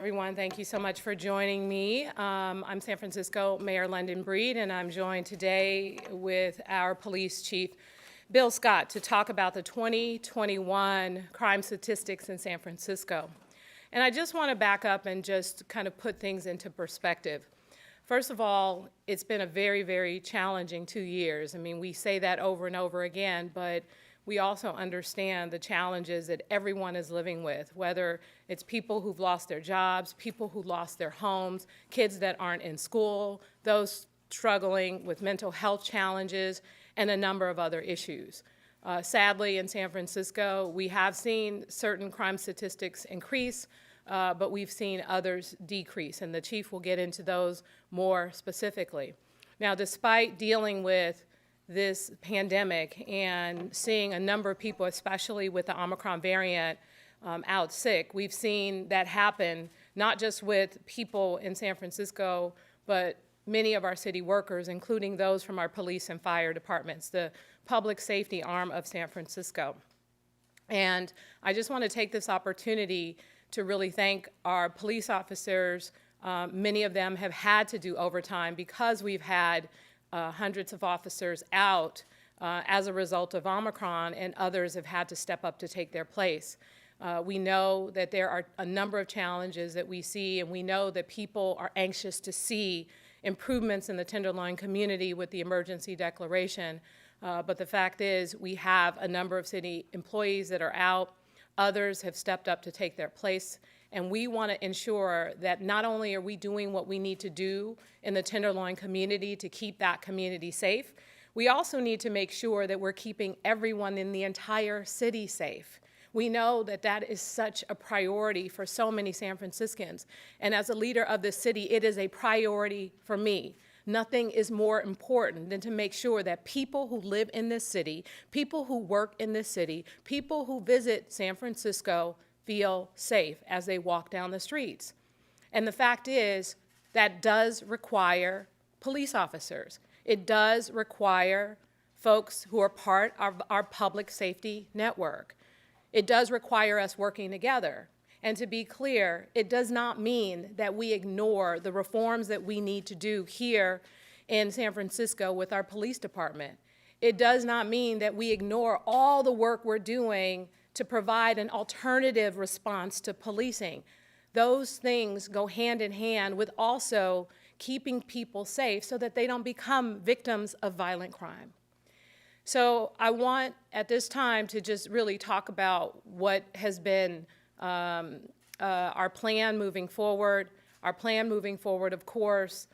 Everyone, thank you so much for joining me. I'm San Francisco Mayor London Breed, and I'm joined today with our police chief, Bill Scott, to talk about the 2021 crime statistics in San Francisco. And I just want to back up and just kind of put things into perspective. First of all, it's been a very, very challenging 2 years. I mean, we say that over and over again, but we also understand the challenges that everyone is living with, whether it's people who've lost their jobs, people who lost their homes, kids that aren't in school, those struggling with mental health challenges, and a number of other issues. Sadly, in San Francisco, we have seen certain crime statistics increase, but we've seen others decrease, and the chief will get into those more specifically. Now, despite dealing with this pandemic and seeing a number of people, especially with the Omicron variant, out sick, we've seen that happen not just with people in San Francisco, but many of our city workers, including those from our police and fire departments, the public safety arm of San Francisco. And I just want to take this opportunity to really thank our police officers. Many of them have had to do overtime because we've had hundreds of officers out as a result of Omicron, and others have had to step up to take their place. We know that there are a number of challenges that we see, and we know that people are anxious to see improvements in the Tenderloin community with the emergency declaration. But the fact is, we have a number of city employees that are out. Others have stepped up to take their place. And we want to ensure that not only are we doing what we need to do in the Tenderloin community to keep that community safe, we also need to make sure that we're keeping everyone in the entire city safe. We know that that is such a priority for so many San Franciscans. And as a leader of the city, it is a priority for me. Nothing is more important than to make sure that people who live in this city, people who work in this city, people who visit San Francisco feel safe as they walk down the streets. And the fact is, that does require police officers. It does require folks who are part of our public safety network. It does require us working together. And to be clear, it does not mean that we ignore the reforms that we need to do here in San Francisco with our police department. It does not mean that we ignore all the work we're doing to provide an alternative response to policing. Those things go hand in hand with also keeping people safe so that they don't become victims of violent crime. So I want at this time to just really talk about what has been our plan moving forward. Our plan moving forward, of course,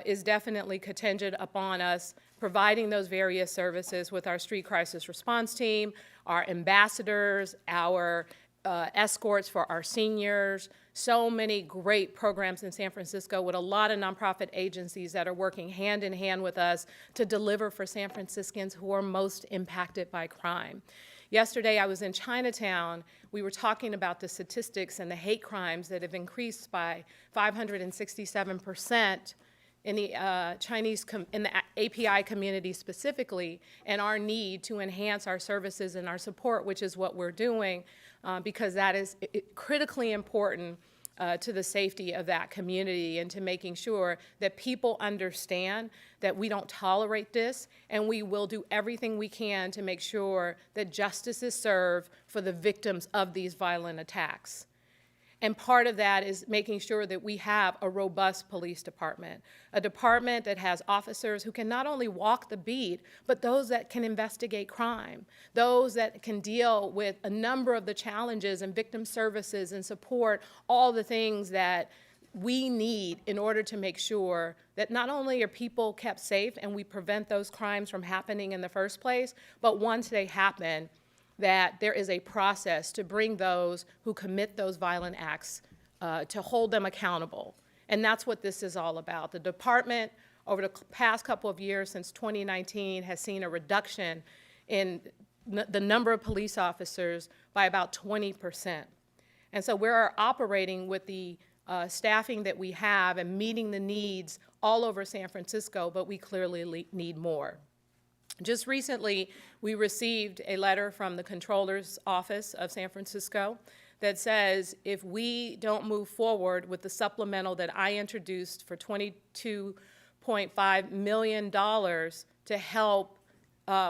is definitely contingent upon us providing those various services with our street crisis response team, our ambassadors, our escorts for our seniors, so many great programs in San Francisco with a lot of nonprofit agencies that are working hand in hand with us to deliver for San Franciscans who are most impacted by crime. Yesterday, I was in Chinatown. We were talking about the statistics and the hate crimes that have increased by 567% in the in the API community specifically, and our need to enhance our services and our support, which is what we're doing, because that is critically important to the safety of that community and to making sure that people understand that we don't tolerate this, and we will do everything we can to make sure that justice is served for the victims of these violent attacks. And part of that is making sure that we have a robust police department, a department that has officers who can not only walk the beat, but those that can investigate crime, those that can deal with a number of the challenges and victim services and support all the things that we need in order to make sure that not only are people kept safe and we prevent those crimes from happening in the first place, but once they happen, that there is a process to bring those who commit those violent acts to hold them accountable. And that's what this is all about. The department, over the past couple of years since 2019, has seen a reduction in the number of police officers by about 20%. And so we're operating with the staffing that we have and meeting the needs all over San Francisco, but we clearly need more. Just recently, we received a letter from the Comptroller's Office of San Francisco that says if we don't move forward with the supplemental that I introduced for $22.5 million to help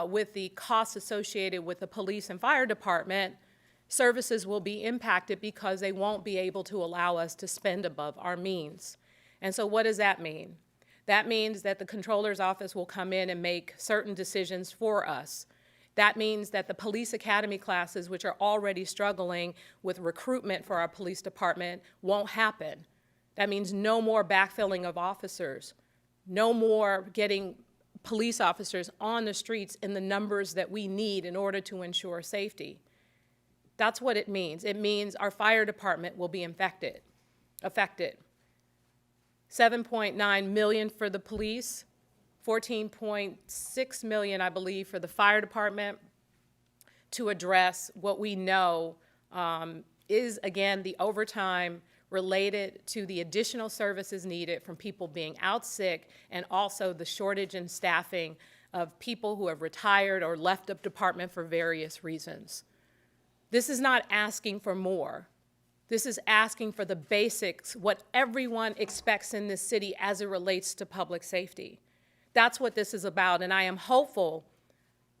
with the costs associated with the police and fire department, services will be impacted because they won't be able to allow us to spend above our means. And so what does that mean? That means that the controller's office will come in and make certain decisions for us. That means that the police academy classes, which are already struggling with recruitment for our police department, won't happen. That means no more backfilling of officers, no more getting police officers on the streets in the numbers that we need in order to ensure safety. That's what it means. It means our fire department will be affected. $7.9 million for the police, $14.6 million, I believe, for the fire department to address what we know is, again, the overtime related to the additional services needed from people being out sick, and also the shortage in staffing of people who have retired or left the department for various reasons. This is not asking for more. This is asking for the basics, what everyone expects in this city as it relates to public safety. That's what this is about, and I am hopeful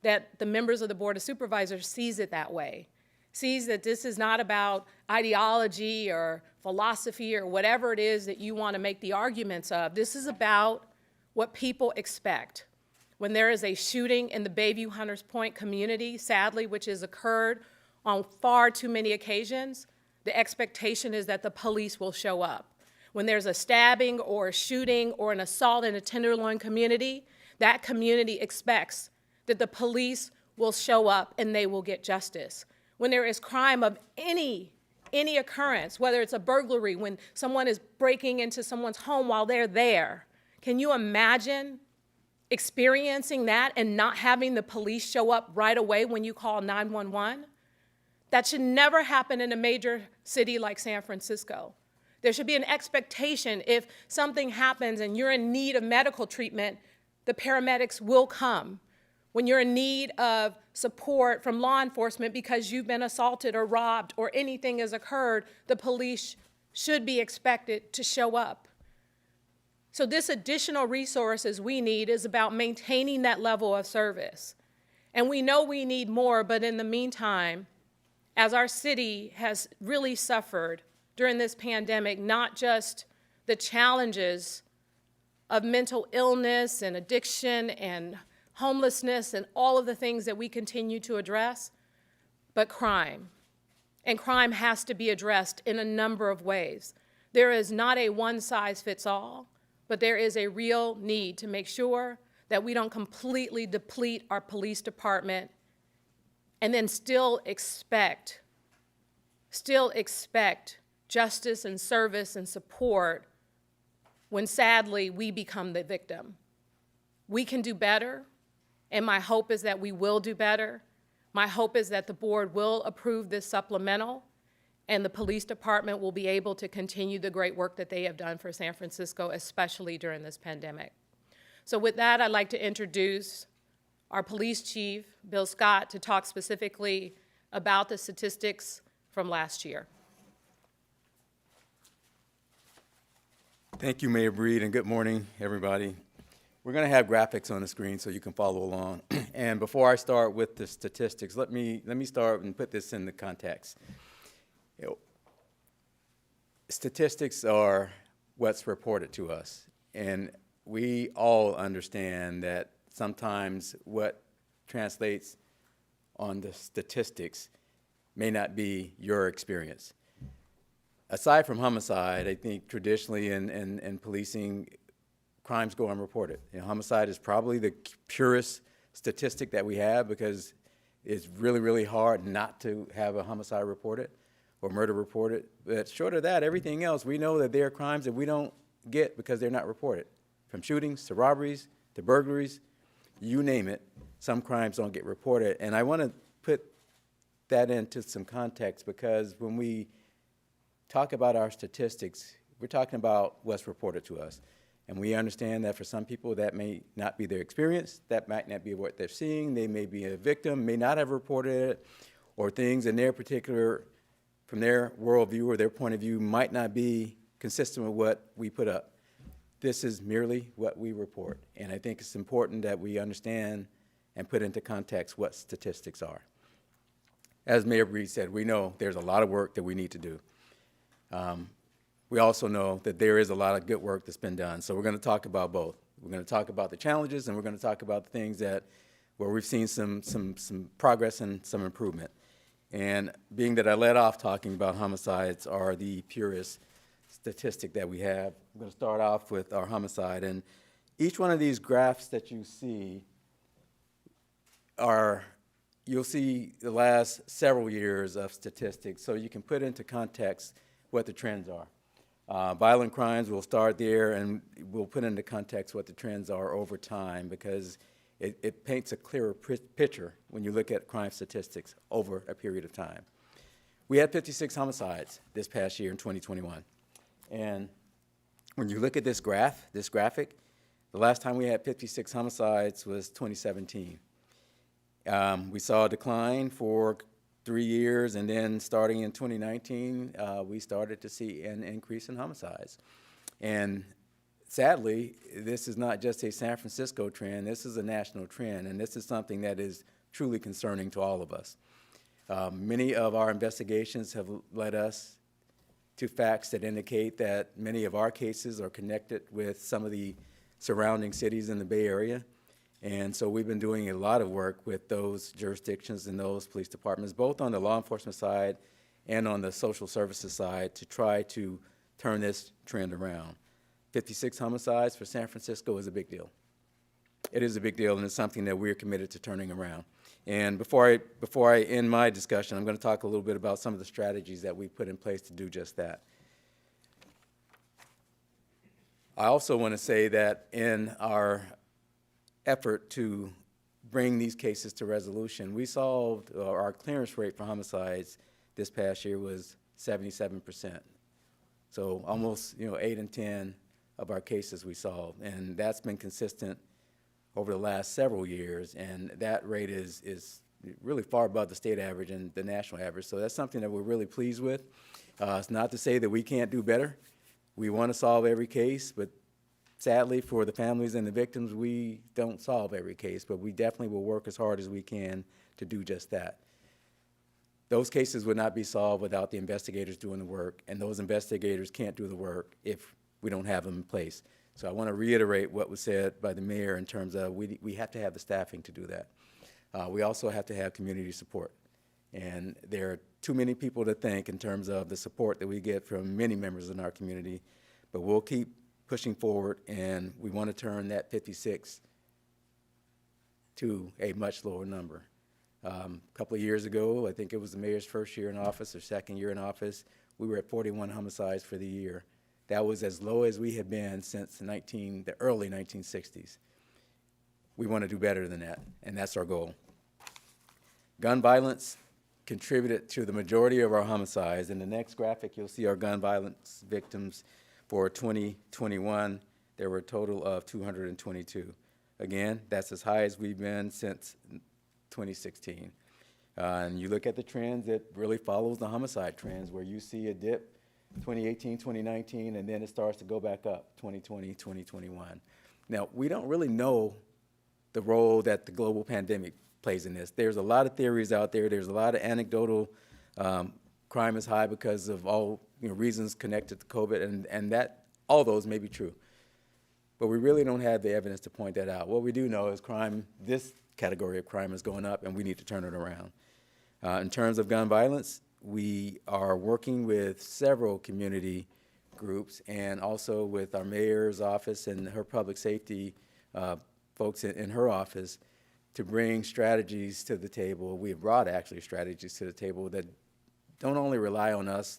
that the members of the Board of Supervisors sees it that way, sees that this is not about ideology or philosophy or whatever it is that you want to make the arguments of. This is about what people expect. When there is a shooting in the Bayview Hunters Point community, sadly, which has occurred on far too many occasions, the expectation is that the police will show up. When there's a stabbing or a shooting or an assault in a Tenderloin community, that community expects that the police will show up and they will get justice. When there is crime of any occurrence, whether it's a burglary, when someone is breaking into someone's home while they're there, can you imagine experiencing that and not having the police show up right away when you call 911? That should never happen in a major city like San Francisco. There should be an expectation if something happens and you're in need of medical treatment, the paramedics will come. When you're in need of support from law enforcement because you've been assaulted or robbed or anything has occurred, the police should be expected to show up. So this additional resources we need is about maintaining that level of service. And we know we need more, but in the meantime, as our city has really suffered during this pandemic, not just the challenges of mental illness and addiction and homelessness and all of the things that we continue to address, but crime. And crime has to be addressed in a number of ways. There is not a one-size-fits-all, but there is a real need to make sure that we don't completely deplete our police department and then still expect justice and service and support when sadly we become the victim. We can do better, and my hope is that we will do better. My hope is that the board will approve this supplemental and the police department will be able to continue the great work that they have done for San Francisco, especially during this pandemic. So with that, I'd like to introduce our police chief, Bill Scott, to talk specifically about the statistics from last year. Thank you, Mayor Breed, and good morning, everybody. We're going to have graphics on the screen so you can follow along. And before I start with the statistics, let me start and put this in the context. Statistics are what's reported to us, and we all understand that sometimes what translates on the statistics may not be your experience. Aside from homicide, I think traditionally in policing, crimes go unreported. Homicide is probably the purest statistic that we have because it's really, really hard not to have a homicide reported or murder reported. But short of that, everything else, we know that there are crimes that we don't get because they're not reported. From shootings to robberies to burglaries, you name it, some crimes don't get reported. And I want to put that into some context because when we talk about our statistics, we're talking about what's reported to us. And we understand that for some people that may not be their experience, that might not be what they're seeing, they may be a victim, may not have reported it, or things in their particular from their worldview or their point of view might not be consistent with what we put up. This is merely what we report, and I think it's important that we understand and put into context what statistics are. As Mayor Breed said, we know there's a lot of work that we need to do. We also know that there is a lot of good work that's been done, so we're going to talk about both. We're going to talk about the challenges, and we're going to talk about the things where we've seen some progress and some improvement. And being that I led off talking about homicides are the purest statistic that we have, I'm going to start off with our homicide. And each one of these graphs that you see you'll see the last several years of statistics, so you can put into context what the trends are. Violent crimes, we'll start there, and we'll put into context what the trends are over time, because it paints a clearer picture when you look at crime statistics over a period of time. We had 56 homicides this past year in 2021. And when you look at this graphic, the last time we had 56 homicides was 2017. We saw a decline for 3 years, and then starting in 2019, we started to see an increase in homicides. And sadly, this is not just a San Francisco trend, this is a national trend, and this is something that is truly concerning to all of us. Many of our investigations have led us to facts that indicate that many of our cases are connected with some of the surrounding cities in the Bay Area. And so we've been doing a lot of work with those jurisdictions and those police departments, both on the law enforcement side and on the social services side, to try to turn this trend around. 56 homicides for San Francisco is a big deal. It is a big deal, and it's something that we're committed to turning around. And before I end my discussion, I'm going to talk a little bit about some of the strategies that we put in place to do just that. I also want to say that in our effort to bring these cases to resolution, we solved, our clearance rate for homicides this past year was 77%. So almost 8 in 10 of our cases we solved, and that's been consistent over the last several years, and that rate is really far above the state average and the national average. So that's something that we're really pleased with. It's not to say that we can't do better. We want to solve every case, but sadly for the families and the victims, we don't solve every case, but we definitely will work as hard as we can to do just that. Those cases would not be solved without the investigators doing the work, and those investigators can't do the work if we don't have them in place. So I want to reiterate what was said by the mayor in terms of we have to have the staffing to do that. We also have to have community support. And there are too many people to thank in terms of the support that we get from many members in our community, but we'll keep pushing forward, and we want to turn that 56 to a much lower number. A couple of years ago, I think it was the mayor's first year in office or second year in office, we were at 41 homicides for the year. That was as low as we have been since the early 1960s. We want to do better than that, and that's our goal. Gun violence contributed to the majority of our homicides. In the next graphic, you'll see our gun violence victims for 2021. There were a total of 222. Again, that's as high as we've been since 2016. And you look at the trends, it really follows the homicide trends, where you see a dip 2018, 2019, and then it starts to go back up 2020, 2021. Now, we don't really know the role that the global pandemic plays in this. There's a lot of theories out there. There's a lot of anecdotal crime is high because of all reasons connected to COVID, and that all those may be true. But we really don't have the evidence to point that out. What we do know is crime, this category of crime is going up, and we need to turn it around. In terms of gun violence, we are working with several community groups and also with our mayor's office and her public safety folks in her office to bring strategies to the table. We have brought actually strategies to the table that don't only rely on us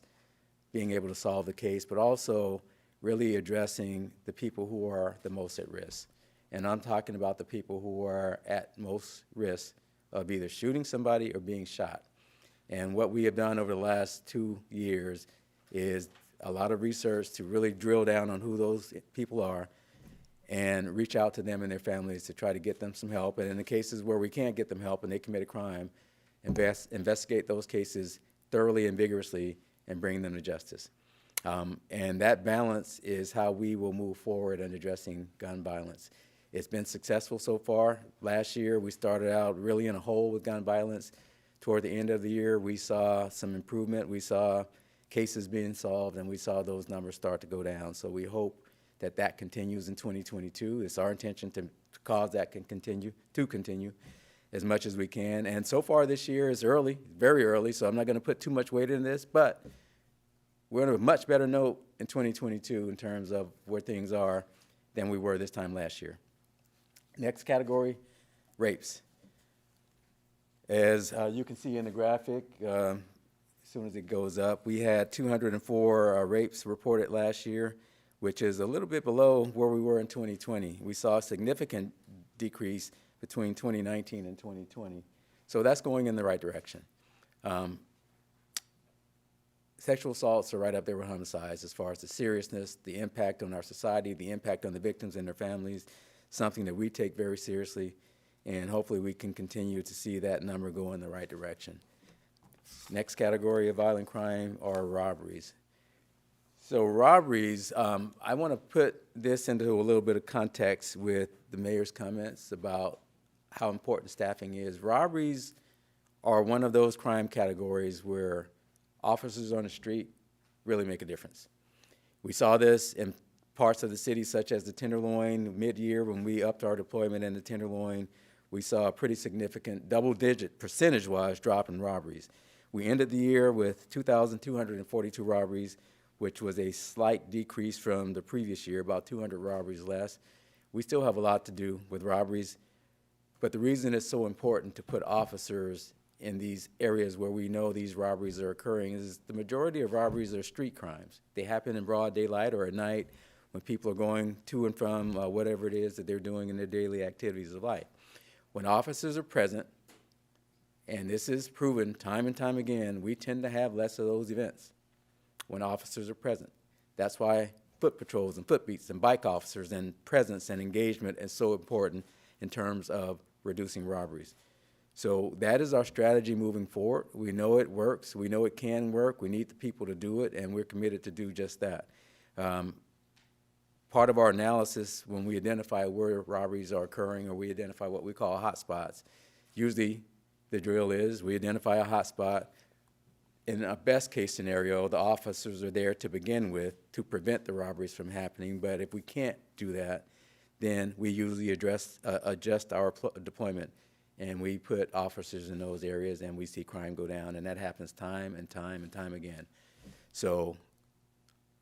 being able to solve the case, but also really addressing the people who are the most at risk. And I'm talking about the people who are at most risk of either shooting somebody or being shot. And what we have done over the last 2 years is a lot of research to really drill down on who those people are and reach out to them and their families to try to get them some help. And in the cases where we can't get them help and they commit a crime, investigate those cases thoroughly and vigorously and bring them to justice. And that balance is how we will move forward in addressing gun violence. It's been successful so far. Last year, we started out really in a hole with gun violence. Toward the end of the year, we saw some improvement. We saw cases being solved, and we saw those numbers start to go down. So we hope that that continues in 2022. It's our intention to cause that to continue as much as we can. And so far this year is early, very early, so I'm not going to put too much weight in this, but we're on a much better note in 2022 in terms of where things are than we were this time last year. Next category, rapes. As you can see in the graphic, as soon as it goes up, we had 204 rapes reported last year, which is a little bit below where we were in 2020. We saw a significant decrease between 2019 and 2020. So that's going in the right direction. Sexual assaults are right up there with homicides as far as the seriousness, the impact on our society, the impact on the victims and their families, something that we take very seriously, and hopefully we can continue to see that number go in the right direction. Next category of violent crime are robberies. So robberies, I want to put this into a little bit of context with the mayor's comments about how important staffing is. Robberies are one of those crime categories where officers on the street really make a difference. We saw this in parts of the city such as the Tenderloin. Mid-year when we upped our deployment in the Tenderloin, we saw a pretty significant double-digit percentage-wise drop in robberies. We ended the year with 2,242 robberies, which was a slight decrease from the previous year, about 200 robberies less. We still have a lot to do with robberies, but the reason it's so important to put officers in these areas where we know these robberies are occurring is the majority of robberies are street crimes. They happen in broad daylight or at night when people are going to and from whatever it is that they're doing in their daily activities of life. When officers are present, and this is proven time and time again, we tend to have less of those events when officers are present. That's why foot patrols and foot beats and bike officers and presence and engagement is so important in terms of reducing robberies. So that is our strategy moving forward. We know it works. We know it can work. We need the people to do it, and we're committed to do just that. Part of our analysis when we identify where robberies are occurring or we identify what we call hotspots, usually the drill is we identify a hotspot. In a best case scenario, the officers are there to begin with to prevent the robberies from happening, but if we can't do that, then we usually adjust our deployment, and we put officers in those areas and we see crime go down, and that happens time and time and time again. So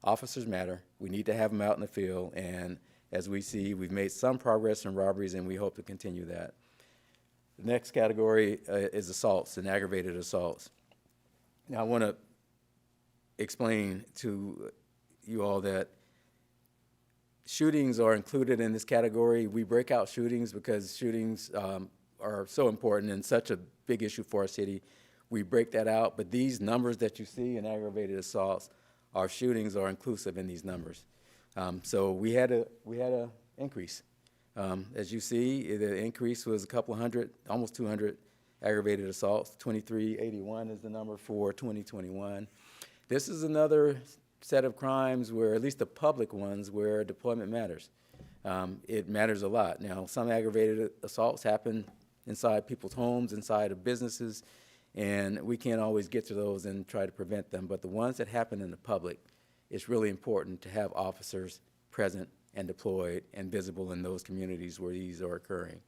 officers matter. We need to have them out in the field, and as we see, we've made some progress in robberies, and we hope to continue that. The next category is assaults and aggravated assaults. Now, I want to explain to you all that shootings are included in this category. We break out shootings because shootings are so important and such a big issue for our city. We break that out, but these numbers that you see in aggravated assaults, our shootings are inclusive in these numbers. So we had a increase. As you see, the increase was a couple hundred, almost 200 aggravated assaults. 2381 is the number for 2021. This is another set of crimes where, at least the public ones, where deployment matters. It matters a lot. Now, some aggravated assaults happen inside people's homes, inside of businesses, and we can't always get to those and try to prevent them. But the ones that happen in the public, it's really important to have officers present and deployed and visible in those communities where these are occurring.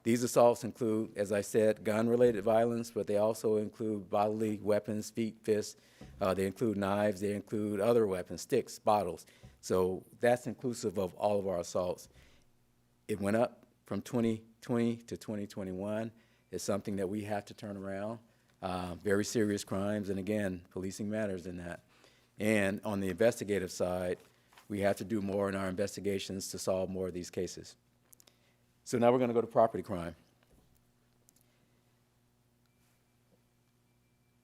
These assaults include, as I said, gun-related violence, but they also include bodily weapons, feet, fists. They include knives. They include other weapons, sticks, bottles. So that's inclusive of all of our assaults. It went up from 2020 to 2021. It's something that we have to turn around. Very serious crimes, and again, policing matters in that. And on the investigative side, we have to do more in our investigations to solve more of these cases. So now we're going to go to property crime.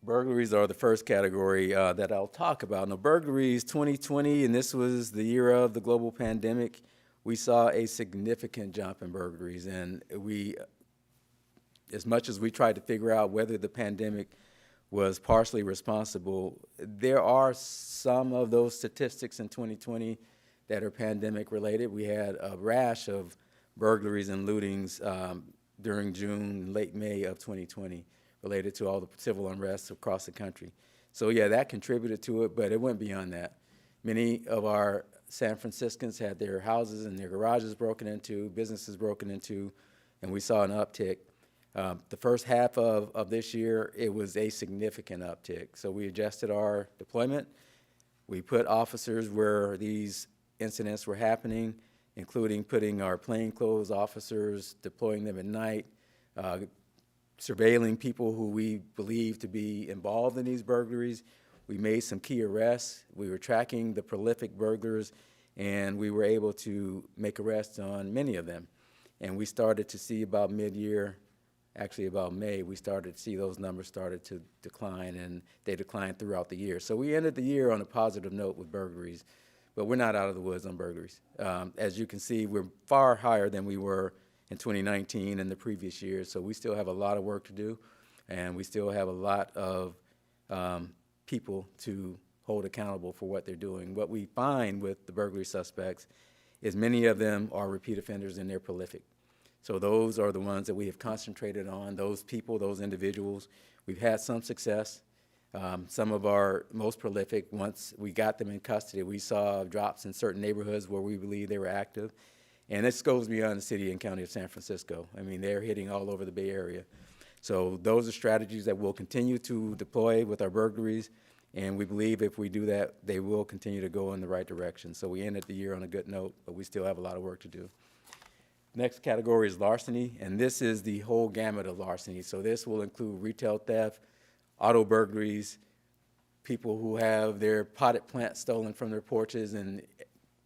Burglaries are the first category that I'll talk about. Now, burglaries 2020, and this was the year of the global pandemic, we saw a significant jump in burglaries. And we, as much as we tried to figure out whether the pandemic was partially responsible. There are some of those statistics in 2020 that are pandemic related. We had a rash of burglaries and lootings during June, late May of 2020 related to all the civil unrest across the country. So yeah, that contributed to it, but it went beyond that. Many of our San Franciscans had their houses and their garages broken into, businesses broken into, and we saw an uptick. The first half of this year, it was a significant uptick. So we adjusted our deployment. We put officers where these incidents were happening, including putting our plainclothes officers, deploying them at night, surveilling people who we believe to be involved in these burglaries. We made some key arrests. We were tracking the prolific burglars, and we were able to make arrests on many of them. And we started to see about mid-year, actually about May, we started to see those numbers started to decline, and they declined throughout the year. So we ended the year on a positive note with burglaries, but we're not out of the woods on burglaries. As you can see, we're far higher than we were in 2019 and the previous years, so we still have a lot of work to do, and we still have a lot of people to hold accountable for what they're doing. What we find with the burglary suspects is many of them are repeat offenders and they're prolific. So those are the ones that we have concentrated on, those people, those individuals. We've had some success. Some of our most prolific, once we got them in custody, we saw drops in certain neighborhoods where we believe they were active. And this goes beyond the city and county of San Francisco. I mean, they're hitting all over the Bay Area. So those are strategies that we'll continue to deploy with our burglaries, and we believe if we do that, they will continue to go in the right direction. So we ended the year on a good note, but we still have a lot of work to do. Next category is larceny, and this is the whole gamut of larceny. So this will include retail theft, auto burglaries, people who have their potted plants stolen from their porches, and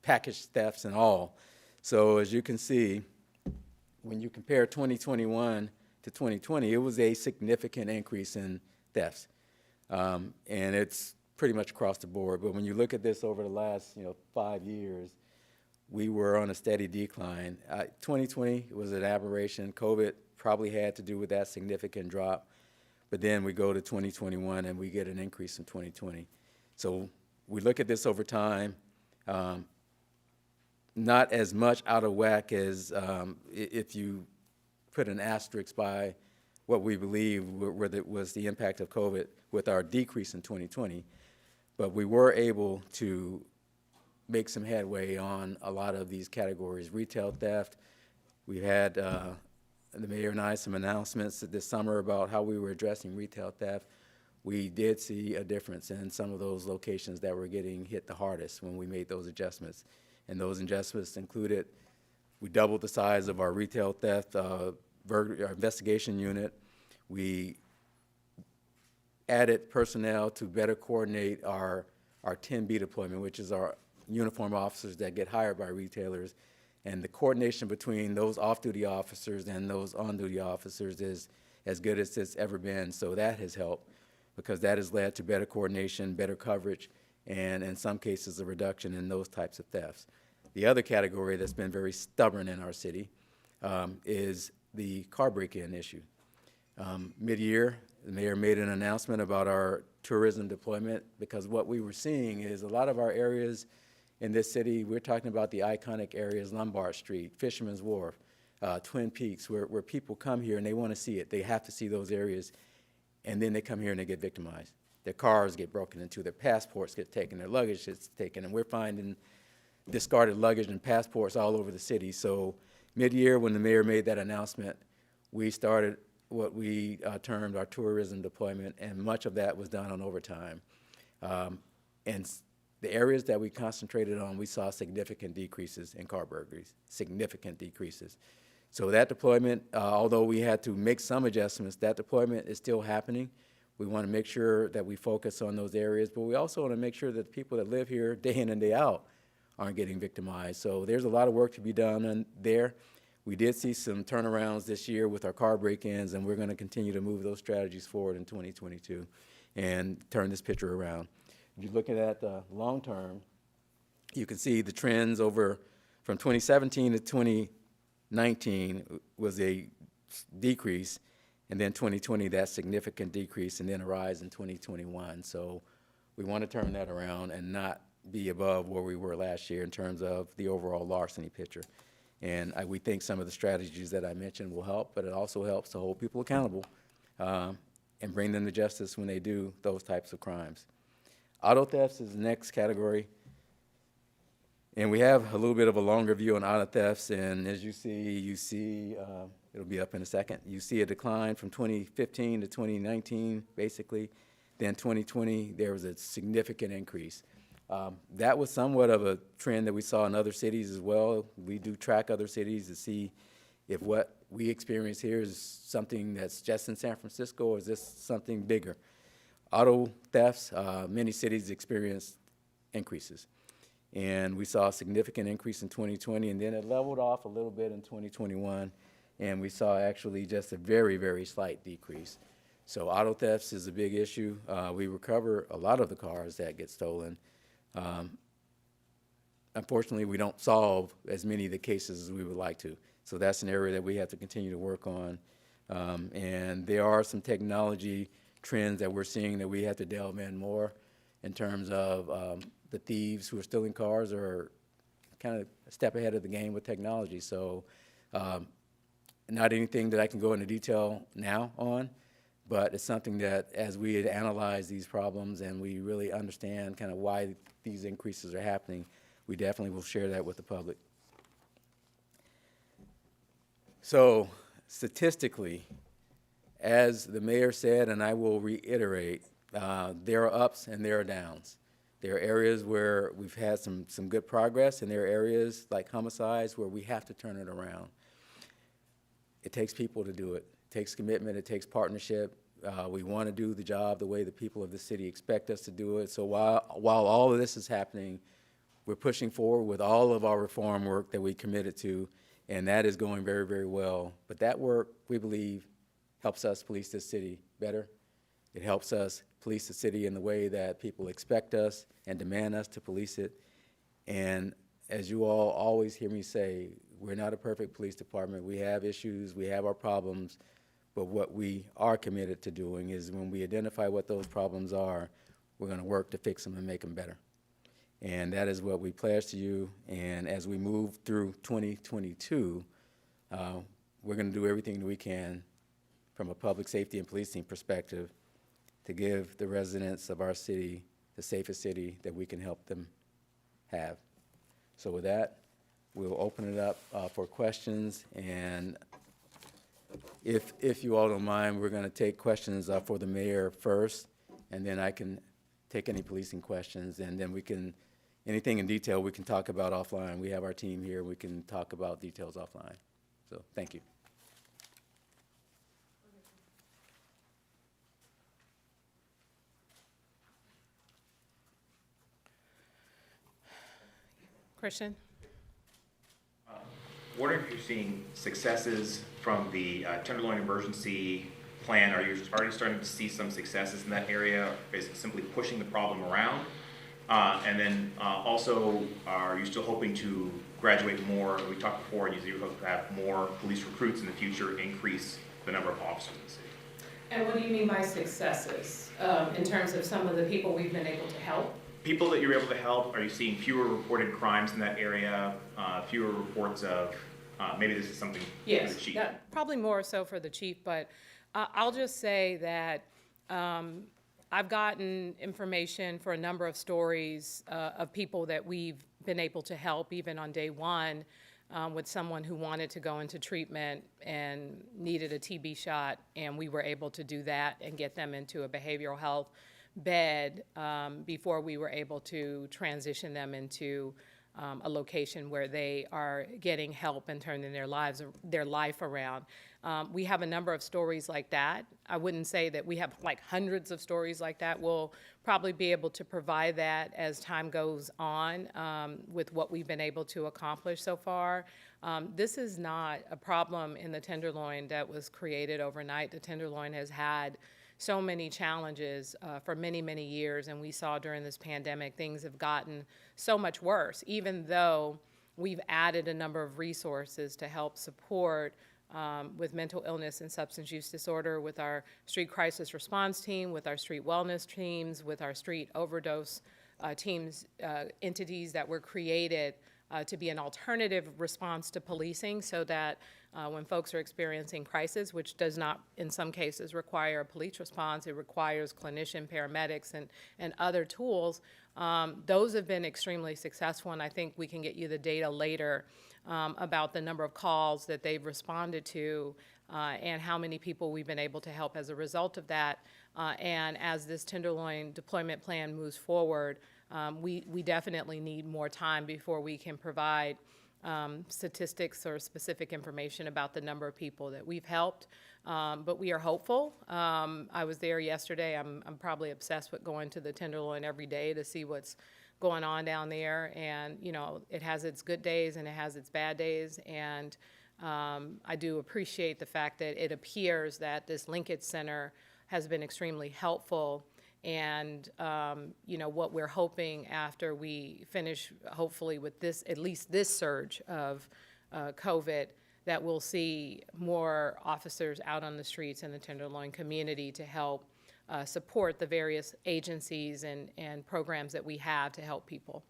package thefts and all. So as you can see, when you compare 2021 to 2020, it was a significant increase in thefts. And it's pretty much across the board. But when you look at this over the last 5 years, we were on a steady decline. 2020 was an aberration. COVID probably had to do with that significant drop. But then we go to 2021 and we get an increase in 2020. So we look at this over time. Not as much out of whack as if you put an asterisk by what we believe was the impact of COVID with our decrease in 2020. But we were able to make some headway on a lot of these categories. Retail theft, we had the mayor and I some announcements this summer about how we were addressing retail theft. We did see a difference in some of those locations that were getting hit the hardest when we made those adjustments. And those adjustments included, we doubled the size of our retail theft our investigation unit. We added personnel to better coordinate our 10B deployment, which is our uniform officers that get hired by retailers. And the coordination between those off-duty officers and those on-duty officers is as good as it's ever been. So that has helped because that has led to better coordination, better coverage, and in some cases a reduction in those types of thefts. The other category that's been very stubborn in our city is the car break-in issue. Mid-year, the mayor made an announcement about our tourism deployment because what we were seeing is a lot of our areas in this city, we're talking about the iconic areas, Lombard Street, Fisherman's Wharf, Twin Peaks, where people come here and they want to see it. They have to see those areas, and then they come here and they get victimized. Their cars get broken into, their passports get taken, their luggage gets taken, and we're finding discarded luggage and passports all over the city. So mid-year, when the mayor made that announcement, we started what we termed our tourism deployment, and much of that was done on overtime. And the areas that we concentrated on, we saw significant decreases in car burglaries, significant decreases. So that deployment, although we had to make some adjustments, that deployment is still happening. We want to make sure that we focus on those areas, but we also want to make sure that the people that live here day in and day out aren't getting victimized. So there's a lot of work to be done there. We did see some turnarounds this year with our car break-ins, and we're going to continue to move those strategies forward in 2022 and turn this picture around. If you're looking at the long term, you can see the trends over from 2017 to 2019 was a decrease, and then 2020, that significant decrease, and then a rise in 2021. So we want to turn that around and not be above where we were last year in terms of the overall larceny picture. And we think some of the strategies that I mentioned will help, but it also helps to hold people accountable and bring them to justice when they do those types of crimes. Auto thefts is the next category. And we have a little bit of a longer view on auto thefts, and as you see, it'll be up in a second. You see a decline from 2015 to 2019, basically. Then 2020, there was a significant increase. That was somewhat of a trend that we saw in other cities as well. We do track other cities to see if what we experience here is something that's just in San Francisco, or is this something bigger? Auto thefts, many cities experienced increases. And we saw a significant increase in 2020, and then it leveled off a little bit in 2021, and we saw actually just a very, very slight decrease. So auto thefts is a big issue. We recover a lot of the cars that get stolen. Unfortunately, we don't solve as many of the cases as we would like to. So that's an area that we have to continue to work on. And there are some technology trends that we're seeing that we have to delve in more in terms of the thieves who are stealing cars are kind of a step ahead of the game with technology. So not anything that I can go into detail now on, but it's something that as we analyze these problems and we really understand kind of why these increases are happening, we definitely will share that with the public. So statistically, as the mayor said, and I will reiterate, there are ups and there are downs. There are areas where we've had some good progress, and there are areas like homicides where we have to turn it around. It takes people to do it. It takes commitment. It takes partnership. We want to do the job the way the people of the city expect us to do it. So while all of this is happening, we're pushing forward with all of our reform work that we committed to, and that is going very, very well. But that work, we believe, helps us police this city better. It helps us police the city in the way that people expect us and demand us to police it. And as you all always hear me say, we're not a perfect police department. We have issues, we have our problems, but what we are committed to doing is when we identify what those problems are, we're going to work to fix them and make them better. And that is what we pledge to you. And as we move through 2022, we're going to do everything that we can from a public safety and policing perspective to give the residents of our city the safest city that we can help them have. So with that, we'll open it up for questions. And if you all don't mind, we're going to take questions for the mayor first, and then I can take any policing questions, and then we can, anything in detail we can talk about offline. We have our team here. We can talk about details offline. So thank you. Christian? Wondering if you're seeing successes from the Tenderloin Emergency Plan. Are you already starting to see some successes in that area? Is it simply pushing the problem around? And then also, are you still hoping to graduate more? We talked before, you hope to have more police recruits in the future, increase the number of officers in the city. And what do you mean by successes in terms of some of the people we've been able to help? People that you're able to help, are you seeing fewer reported crimes in that area, fewer reports of, maybe this is something for the chief? Yes, probably more so for the chief, but I'll just say that I've gotten information for a number of stories of people that we've been able to help even on day one with someone who wanted to go into treatment and needed a TB shot, and we were able to do that and get them into a behavioral health bed before we were able to transition them into a location where they are getting help and turning their life around. We have a number of stories like that. I wouldn't say that we have like hundreds of stories like that. We'll probably be able to provide that as time goes on with what we've been able to accomplish so far. This is not a problem in the Tenderloin that was created overnight. The Tenderloin has had so many challenges for many, many years, and we saw during this pandemic things have gotten so much worse, even though we've added a number of resources to help support with mental illness and substance use disorder, with our street crisis response team, with our street wellness teams, with our street overdose teams, entities that were created to be an alternative response to policing, so that when folks are experiencing crisis, which does not in some cases require a police response, it requires clinician, paramedics, and other tools, those have been extremely successful, and I think we can get you the data later about the number of calls that they've responded to and how many people we've been able to help as a result of that. And as this Tenderloin deployment plan moves forward, we definitely need more time before we can provide statistics or specific information about the number of people that we've helped. But we are hopeful. I was there yesterday. I'm probably obsessed with going to the Tenderloin every day to see what's going on down there. And, you know, it has its good days and it has its bad days. And I do appreciate the fact that it appears that this linkage center has been extremely helpful. And, you know, what we're hoping after we finish, hopefully with this, at least this surge of COVID, that we'll see more officers out on the streets in the Tenderloin community to help support the various agencies and programs that we have to help people.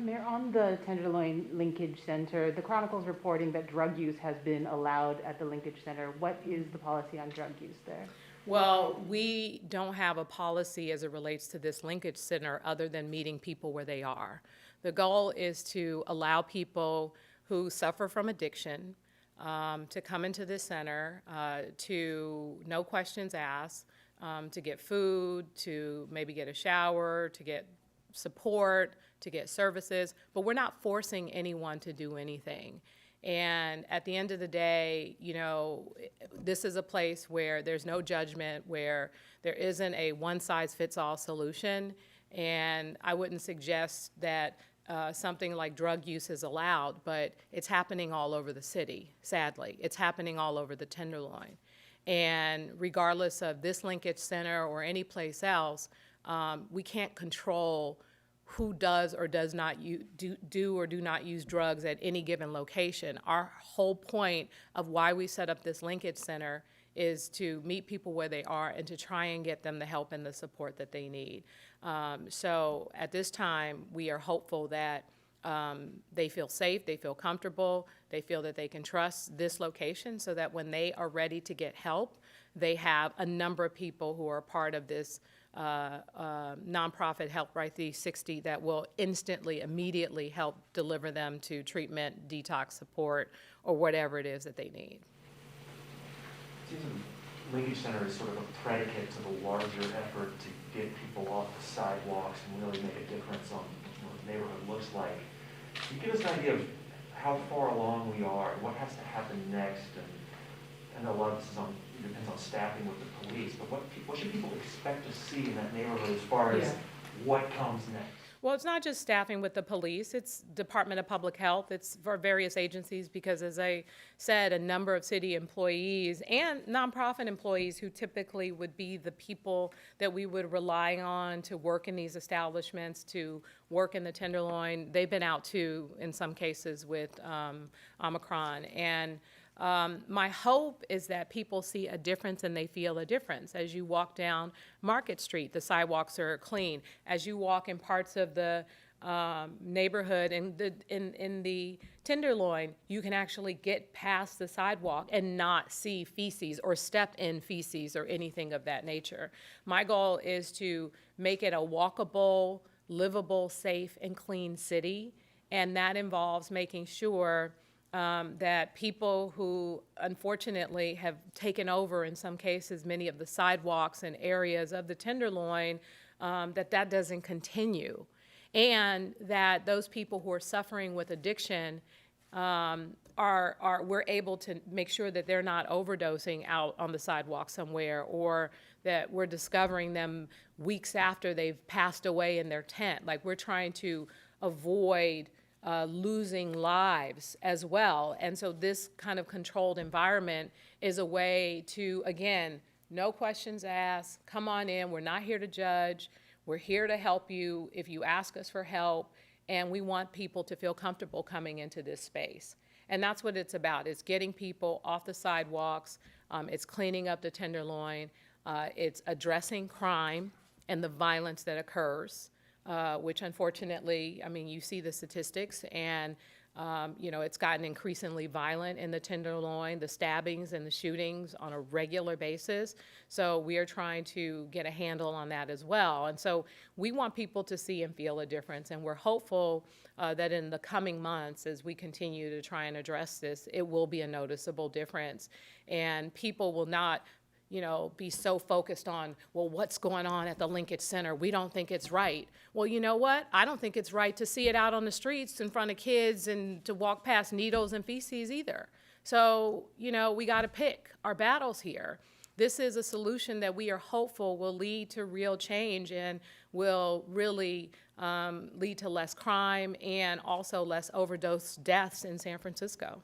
Mayor, on the Tenderloin Linkage Center, the Chronicle's reporting that drug use has been allowed at the Linkage Center. What is the policy on drug use there? Well, we don't have a policy as it relates to this linkage center other than meeting people where they are. The goal is to allow people who suffer from addiction to come into this center, to no questions asked, to get food, to maybe get a shower, to get support, to get services, but we're not forcing anyone to do anything. And at the end of the day, you know, this is a place where there's no judgment, where there isn't a one-size-fits-all solution. And I wouldn't suggest that something like drug use is allowed, but it's happening all over the city, sadly. It's happening all over the Tenderloin. And regardless of this linkage center or any place else, we can't control who does or does not do or do not use drugs at any given location. Our whole point of why we set up this linkage center is to meet people where they are and to try and get them the help and the support that they need. So at this time, we are hopeful that they feel safe, they feel comfortable, they feel that they can trust this location, so that when they are ready to get help, they have a number of people who are part of this nonprofit Help Right 360 that will instantly, immediately help deliver them to treatment, detox support, or whatever it is that they need. It seems the Linkage Center is sort of a predicate to the larger effort to get people off the sidewalks and really make a difference on what the neighborhood looks like. Can you give us an idea of how far along we are and what has to happen next? And I know a lot of this depends on staffing with the police, but what should people expect to see in that neighborhood as far as what comes next? Well, it's not just staffing with the police, it's Department of Public Health, it's for various agencies, because as I said, a number of city employees and nonprofit employees who typically would be the people that we would rely on to work in these establishments, to work in the Tenderloin, they've been out too, in some cases with Omicron. And my hope is that people see a difference and they feel a difference. As you walk down Market Street, the sidewalks are clean. As you walk in parts of the neighborhood in the Tenderloin, you can actually get past the sidewalk and not see feces or step in feces or anything of that nature. My goal is to make it a walkable, livable, safe, and clean city, and that involves making sure that people who unfortunately have taken over, in some cases, many of the sidewalks and areas of the Tenderloin, that doesn't continue. And that those people who are suffering with addiction we're able to make sure that they're not overdosing out on the sidewalk somewhere, or that we're discovering them weeks after they've passed away in their tent. Like, we're trying to avoid losing lives as well. And so this kind of controlled environment is a way to, again, no questions asked, come on in, we're not here to judge, we're here to help you if you ask us for help, and we want people to feel comfortable coming into this space. And that's what it's about. It's getting people off the sidewalks. It's cleaning up the Tenderloin. It's addressing crime and the violence that occurs, which unfortunately, I mean, you see the statistics, and you know, it's gotten increasingly violent in the Tenderloin, the stabbings and the shootings on a regular basis. So we are trying to get a handle on that as well. And so we want people to see and feel a difference, and we're hopeful that in the coming months, as we continue to try and address this, it will be a noticeable difference, and people will not, you know, be so focused on, well, what's going on at the Linkage Center? We don't think it's right. Well, you know what? I don't think it's right to see it out on the streets in front of kids and to walk past needles and feces either. So, you know, we got to pick our battles here. This is a solution that we are hopeful will lead to real change and will really lead to less crime and also less overdose deaths in San Francisco.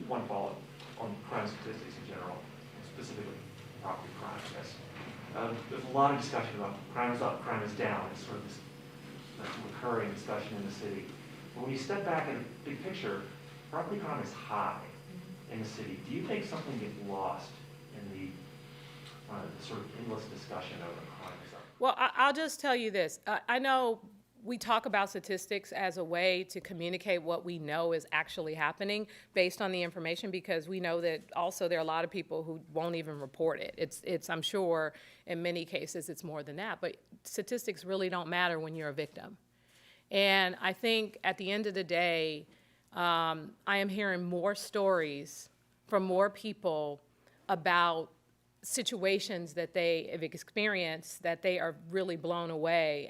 One follow-up on crime statistics in general, and specifically property crime, I guess. There's a lot of discussion about crime is up, crime is down. It's sort of this recurring discussion in the city. But when you step back in the big picture, property crime is high in the city. Do you think something gets lost in the sort of endless discussion over crime is up? Well, I'll just tell you this. I know we talk about statistics as a way to communicate what we know is actually happening based on the information, because we know that also there are a lot of people who won't even report it. It's I'm sure in many cases it's more than that, but statistics really don't matter when you're a victim. And I think at the end of the day, I am hearing more stories from more people about situations that they have experienced that they are really blown away.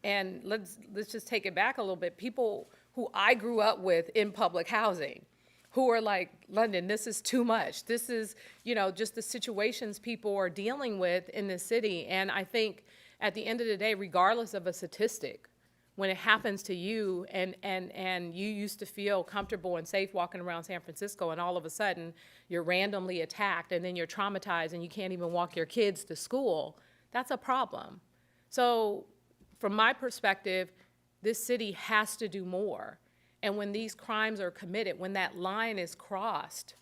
And let's just take it back a little bit. People who I grew up with in public housing who are like, London, this is too much. This is, you know, just the situations people are dealing with in the city. And I think at the end of the day, regardless of a statistic, when it happens to you and you used to feel comfortable and safe walking around San Francisco, and all of a sudden you're randomly attacked and then you're traumatized and you can't even walk your kids to school, that's a problem. So from my perspective, this city has to do more. And when these crimes are committed, when that line is crossed,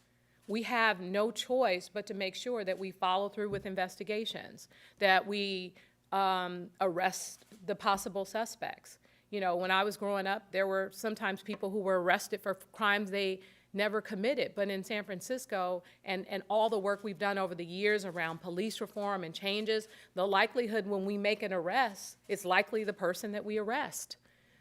we have no choice but to make sure that we follow through with investigations, that we arrest the possible suspects. You know, when I was growing up, there were sometimes people who were arrested for crimes they never committed. But in San Francisco, and all the work we've done over the years around police reform and changes, the likelihood when we make an arrest, it's likely the person that we arrest.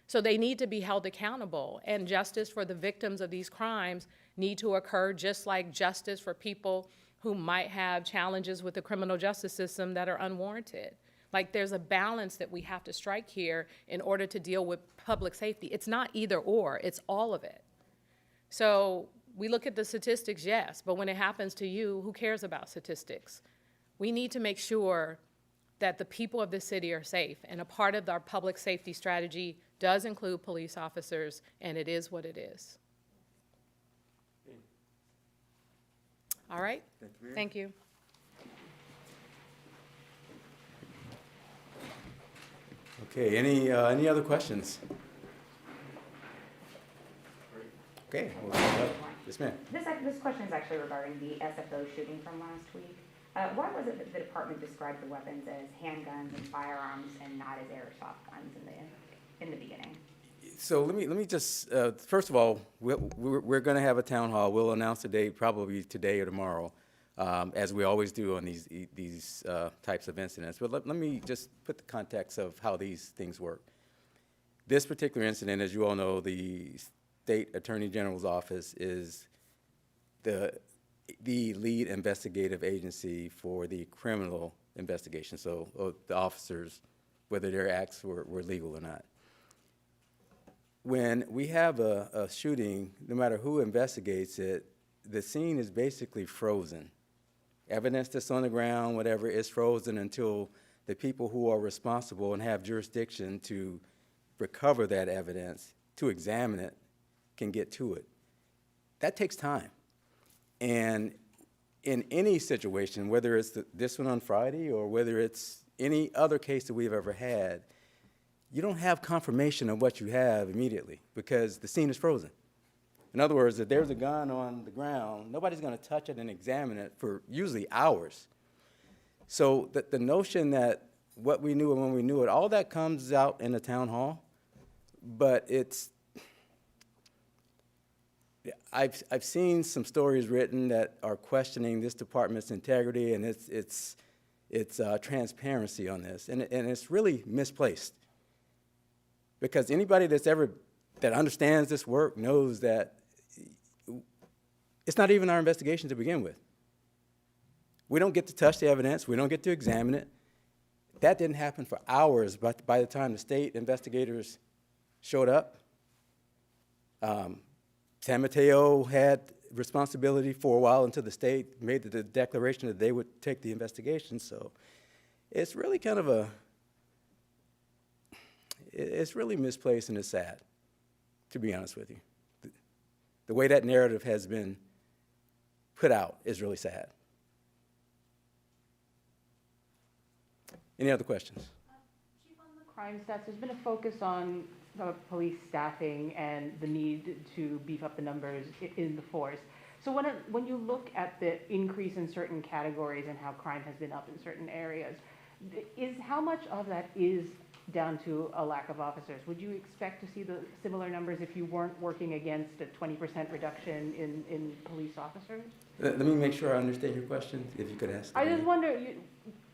So they need to be held accountable, and justice for the victims of these crimes need to occur, just like justice for people who might have challenges with the criminal justice system that are unwarranted. Like, there's a balance that we have to strike here in order to deal with public safety. It's not either or, it's all of it. So we look at the statistics, yes, but when it happens to you, who cares about statistics? We need to make sure that the people of the city are safe, and a part of our public safety strategy does include police officers, and it is what it is. All right? Thank you. Okay, any other questions? Okay, we'll go up. Yes, ma'am. This question is actually regarding the SFO shooting from last week. Why was it that the department described the weapons as handguns and firearms and not as airsoft guns in the beginning? So let me just first of all, we're going to have a town hall. We'll announce the date probably today or tomorrow, as we always do on these types of incidents. But let me just put the context of how these things work. This particular incident, as you all know, the State Attorney General's office is the lead investigative agency for the criminal investigation. So the officers, whether their acts were legal or not. When we have a shooting, no matter who investigates it, the scene is basically frozen. Evidence that's on the ground, whatever, is frozen until the people who are responsible and have jurisdiction to recover that evidence, to examine it, can get to it. That takes time. And in any situation, whether it's this one on Friday or whether it's any other case that we've ever had, you don't have confirmation of what you have immediately because the scene is frozen. In other words, if there's a gun on the ground, nobody's going to touch it and examine it for usually hours. So the notion that what we knew and when we knew it, all that comes out in the town hall, but I've seen some stories written that are questioning this department's integrity and its transparency on this, and it's really misplaced. Because anybody that understands this work knows that it's not even our investigation to begin with. We don't get to touch the evidence. We don't get to examine it. That didn't happen for hours, but by the time the state investigators showed up, San Mateo had responsibility for a while until the state made the declaration that they would take the investigation. So it's really kind of it's really misplaced and it's sad, to be honest with you. The way that narrative has been put out is really sad. Any other questions? Chief, on the crime stats, there's been a focus on police staffing and the need to beef up the numbers in the force. So when you look at the increase in certain categories and how crime has been up in certain areas, how much of that is down to a lack of officers? Would you expect to see the similar numbers if you weren't working against a 20% reduction in police officers? Let me make sure I understand your question, if you could ask. I just wonder,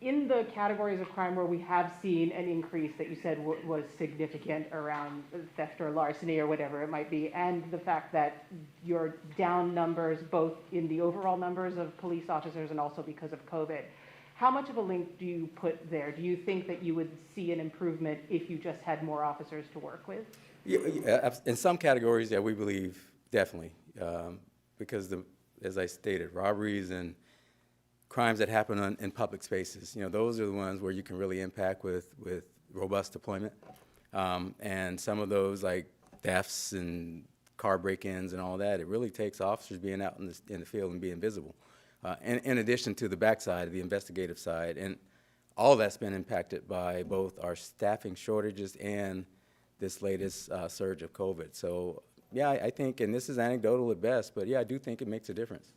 in the categories of crime where we have seen an increase that you said was significant around theft or larceny or whatever it might be, and the fact that you're down numbers both in the overall numbers of police officers and also because of COVID, how much of a link do you put there? Do you think that you would see an improvement if you just had more officers to work with? Yeah, in some categories, yeah, we believe definitely, because as I stated, robberies and crimes that happen in public spaces, those are the ones where you can really impact with robust deployment. And some of those, like thefts and car break-ins and all that, it really takes officers being out in the field and being visible. In addition to the backside, the investigative side, and all that's been impacted by both our staffing shortages and this latest surge of COVID. So, yeah, I think, and this is anecdotal at best, but yeah, I do think it makes a difference.